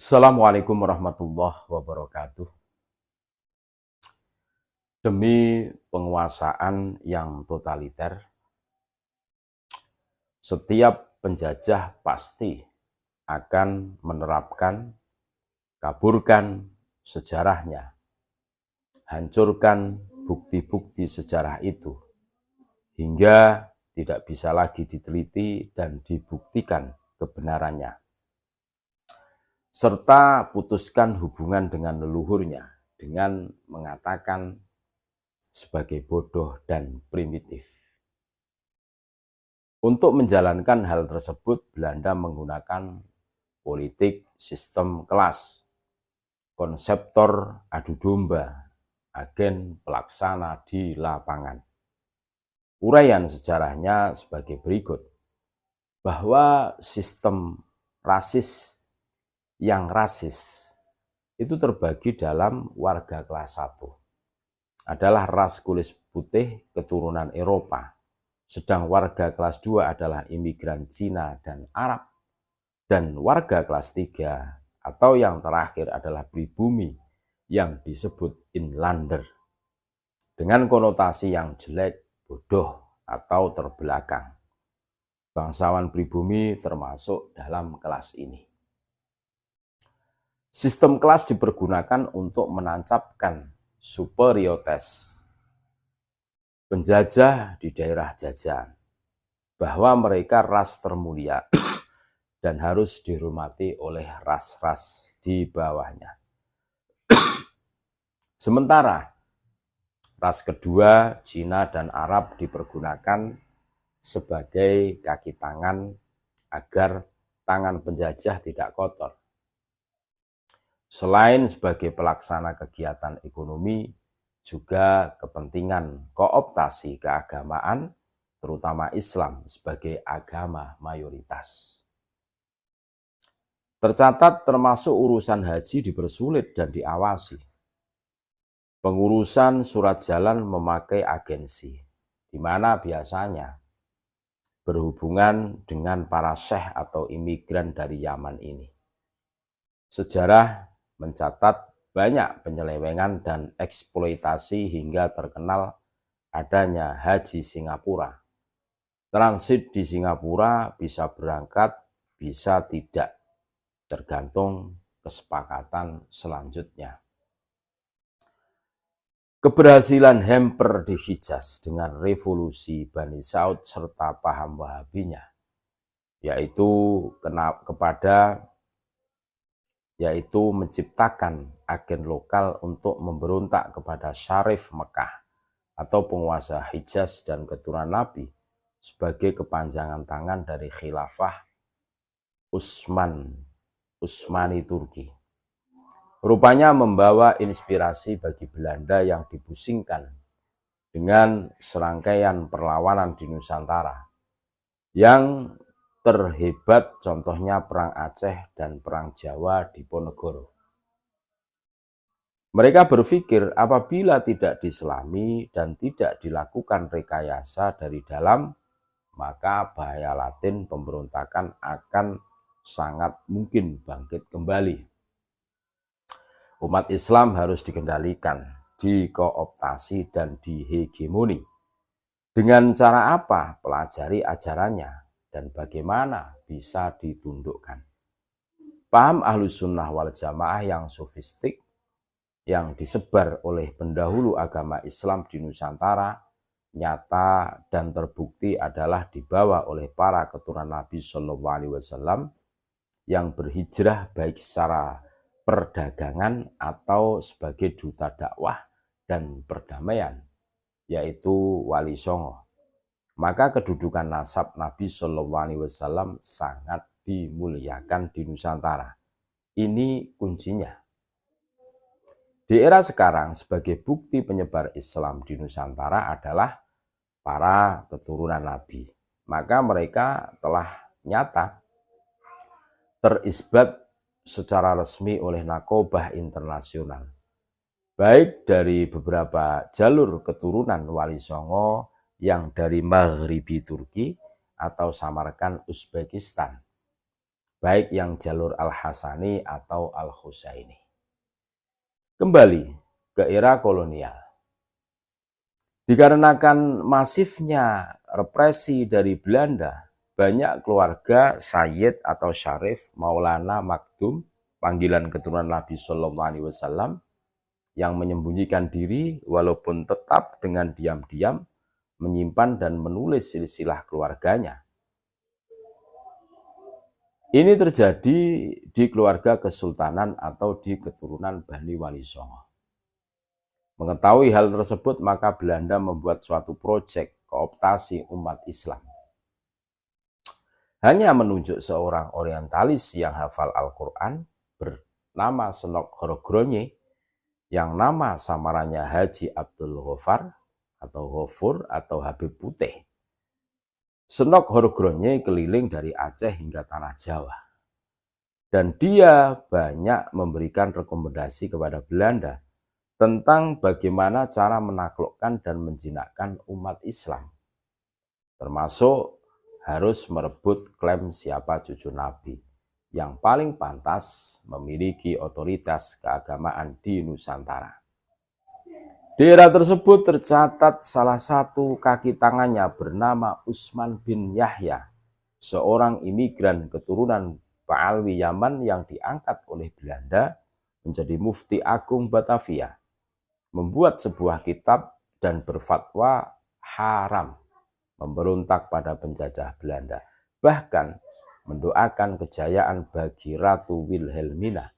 Assalamualaikum warahmatullahi wabarakatuh. Demi penguasaan yang totaliter, setiap penjajah pasti akan menerapkan, kaburkan sejarahnya, hancurkan bukti-bukti sejarah itu, hingga tidak bisa lagi diteliti dan dibuktikan kebenarannya, serta putuskan hubungan dengan leluhurnya dengan mengatakan sebagai bodoh dan primitif. Untuk menjalankan hal tersebut, Belanda menggunakan politik sistem kelas, konseptor adu domba, agen pelaksana di lapangan. Uraian sejarahnya sebagai berikut, bahwa sistem rasis yang rasis itu terbagi dalam warga kelas 1. Adalah ras kulit putih keturunan Eropa, sedang warga kelas 2 adalah imigran Cina dan Arab, dan warga kelas 3 atau yang terakhir adalah pribumi yang disebut inlander, dengan konotasi yang jelek, bodoh, atau terbelakang. Bangsawan pribumi termasuk dalam kelas ini. Sistem kelas dipergunakan untuk menancapkan superioritas penjajah di daerah jajahan, bahwa mereka ras termulia dan harus dihormati oleh ras-ras di bawahnya. Sementara ras kedua, Cina dan Arab, dipergunakan sebagai kaki tangan agar tangan penjajah tidak kotor. Selain sebagai pelaksana kegiatan ekonomi, juga kepentingan kooptasi keagamaan, terutama Islam sebagai agama mayoritas. Tercatat termasuk urusan haji dipersulit dan diawasi. Pengurusan surat jalan memakai agensi, di mana biasanya berhubungan dengan para syekh atau imigran dari Yaman ini. Sejarah mencatat banyak penyelewengan dan eksploitasi hingga terkenal adanya haji Singapura. Transit di Singapura bisa berangkat, bisa tidak, tergantung kesepakatan selanjutnya. Keberhasilan Hemper di Hijaz dengan revolusi Bani Saud serta paham Wahabinya, yaitu menciptakan agen lokal untuk memberontak kepada Syarif Mekah atau penguasa Hijaz dan keturunan Nabi sebagai kepanjangan tangan dari khilafah Utsmani Turki. Rupanya membawa inspirasi bagi Belanda yang dipusingkan dengan serangkaian perlawanan di Nusantara. Yang terhebat contohnya Perang Aceh dan Perang Jawa di Ponegoro. Mereka berpikir apabila tidak diselami dan tidak dilakukan rekayasa dari dalam, maka bahaya laten pemberontakan akan sangat mungkin bangkit kembali. Umat Islam harus dikendalikan, dikooptasi, dan dihegemoni. Dengan cara apa? Pelajari ajarannya dan bagaimana bisa ditundukkan. Paham Ahlus Sunnah wal Jamaah yang sofistik, yang disebar oleh pendahulu agama Islam di Nusantara, nyata dan terbukti adalah dibawa oleh para keturunan Nabi Shallallahu Alaihi Wasallam yang berhijrah baik secara perdagangan atau sebagai duta dakwah dan perdamaian, yaitu Wali Songo. Maka kedudukan nasab Nabi Shallallahu Alaihi Wasallam sangat dimuliakan di Nusantara. Ini kuncinya. Di era sekarang, sebagai bukti penyebar Islam di Nusantara adalah para keturunan Nabi. Maka mereka telah nyata terisbat secara resmi oleh Nakobah Internasional, baik dari beberapa jalur keturunan Wali Songo yang dari Maghribi Turki atau Samarkand, Uzbekistan, baik yang jalur Al-Hasani atau Al-Husaini. Kembali ke era kolonial. Dikarenakan masifnya represi dari Belanda, banyak keluarga Sayyid atau Syarif Maulana Makdum, panggilan keturunan Nabi Shallallahu Alaihi Wasallam, yang menyembunyikan diri walaupun tetap dengan diam-diam menyimpan dan menulis silsilah keluarganya. Ini terjadi di keluarga kesultanan atau di keturunan Bani Wali Songo. Mengetahui hal tersebut, maka Belanda membuat suatu proyek kooptasi umat Islam. Hanya menunjuk seorang orientalis yang hafal Al-Quran bernama Senok Horogronye, yang nama samarannya Haji Abdul Ghaffar atau Ghafur atau Habib Putih. Senok Horogronye keliling dari Aceh hingga Tanah Jawa. Dan dia banyak memberikan rekomendasi kepada Belanda tentang bagaimana cara menaklukkan dan menjinakkan umat Islam. Termasuk harus merebut klaim siapa cucu Nabi yang paling pantas memiliki otoritas keagamaan di Nusantara. Di era tersebut tercatat salah satu kaki tangannya bernama Usman bin Yahya, seorang imigran keturunan Ba'alwi Yaman yang diangkat oleh Belanda menjadi mufti agung Batavia, membuat sebuah kitab dan berfatwa haram memberontak pada penjajah Belanda, bahkan mendoakan kejayaan bagi Ratu Wilhelmina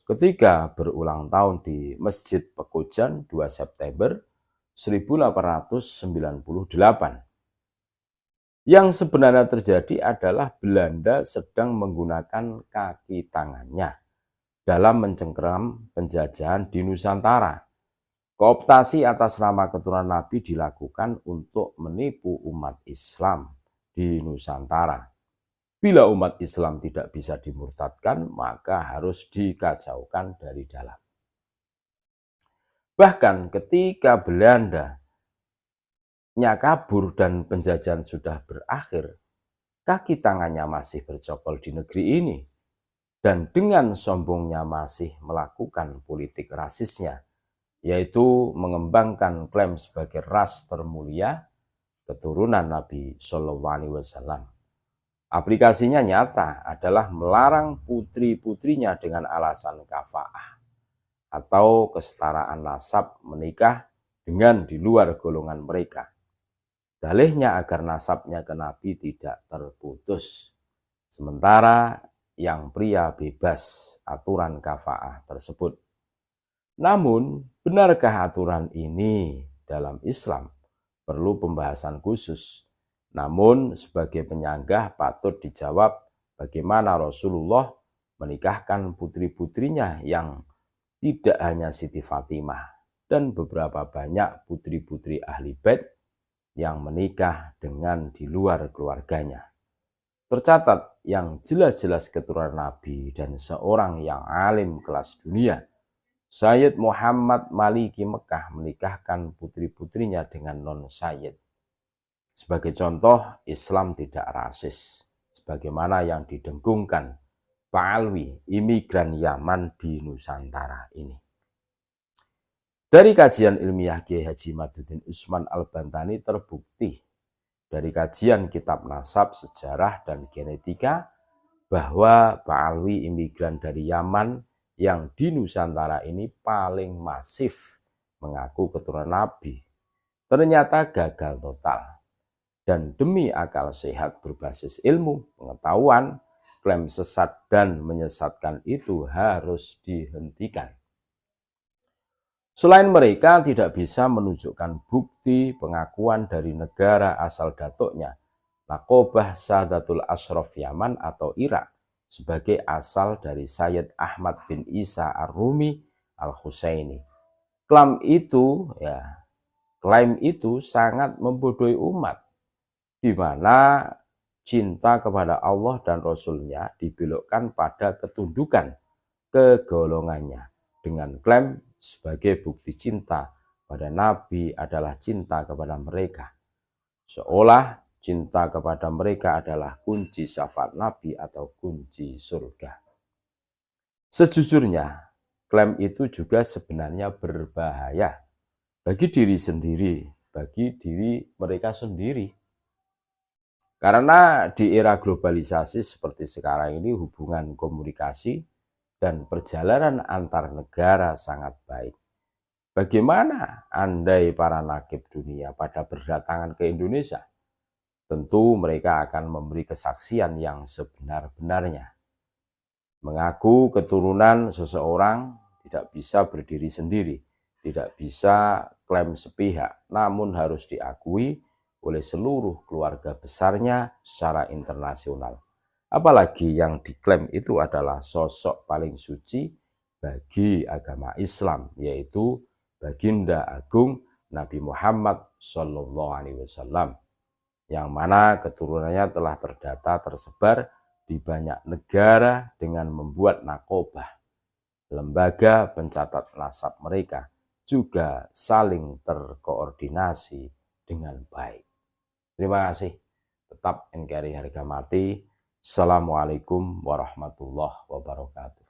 ketika berulang tahun di Masjid Pekojan 2 September 1898. Yang sebenarnya terjadi adalah Belanda sedang menggunakan kaki tangannya dalam mencengkeram penjajahan di Nusantara. Kooptasi atas nama keturunan Nabi dilakukan untuk menipu umat Islam di Nusantara. Bila umat Islam tidak bisa dimurtadkan, maka harus dikacaukan dari dalam. Bahkan ketika Belanda kabur dan penjajahan sudah berakhir, kaki tangannya masih bercokol di negeri ini. Dan dengan sombongnya masih melakukan politik rasisnya, yaitu mengembangkan klaim sebagai ras termulia keturunan Nabi Shallallahu Alaihi Wasallam. Aplikasinya nyata adalah melarang putri-putrinya dengan alasan kafa'ah atau kesetaraan nasab menikah dengan di luar golongan mereka. Dalihnya agar nasabnya ke Nabi tidak terputus. Sementara yang pria bebas aturan kafa'ah tersebut. Namun, benarkah aturan ini dalam Islam? Perlu pembahasan khusus. Namun, sebagai penyanggah patut dijawab bagaimana Rasulullah menikahkan putri-putrinya yang tidak hanya Siti Fatimah dan beberapa banyak putri-putri ahli bait yang menikah dengan di luar keluarganya. Tercatat yang jelas-jelas keturunan Nabi dan seorang yang alim kelas dunia, Sayyid Muhammad Maliki Mekah menikahkan putri-putrinya dengan non-Sayyid. Sebagai contoh, Islam tidak rasis, sebagaimana yang didengungkan Ba'alwi, imigran Yaman di Nusantara ini. Dari kajian ilmiah Kiai Haji Maduddin Usman Al-Bantani terbukti dari kajian kitab nasab, sejarah, dan genetika bahwa Ba'alwi imigran dari Yaman yang di Nusantara ini paling masif mengaku keturunan Nabi. Ternyata gagal total. Dan demi akal sehat berbasis ilmu, pengetahuan, klaim sesat dan menyesatkan itu harus dihentikan. Selain mereka tidak bisa menunjukkan bukti pengakuan dari negara asal datuknya, Naqobah Sadatul Ashraf Yaman atau Irak, sebagai asal dari Sayyid Ahmad bin Isa Ar-Rumi Al-Husaini. Klaim itu sangat membodohi umat, di mana cinta kepada Allah dan Rasul-Nya dibelokkan pada ketundukan kegolongannya dengan klaim sebagai bukti cinta pada Nabi adalah cinta kepada mereka. Seolah cinta kepada mereka adalah kunci syafaat Nabi atau kunci surga. Sejujurnya, klaim itu juga sebenarnya berbahaya bagi diri sendiri, bagi diri mereka sendiri. Karena di era globalisasi seperti sekarang ini, hubungan komunikasi dan perjalanan antar negara sangat baik. Bagaimana andai para nakib dunia pada berdatangan ke Indonesia? Tentu mereka akan memberi kesaksian yang sebenar-benarnya. Mengaku keturunan seseorang tidak bisa berdiri sendiri, tidak bisa klaim sepihak, namun harus diakui oleh seluruh keluarga besarnya secara internasional. Apalagi yang diklaim itu adalah sosok paling suci bagi agama Islam, yaitu Baginda Agung Nabi Muhammad SAW, yang mana keturunannya telah terdata tersebar di banyak negara dengan membuat nakobah. Lembaga pencatat nasab mereka juga saling terkoordinasi dengan baik. Terima kasih. Tetap NKRI harga mati. Assalamualaikum warahmatullahi wabarakatuh.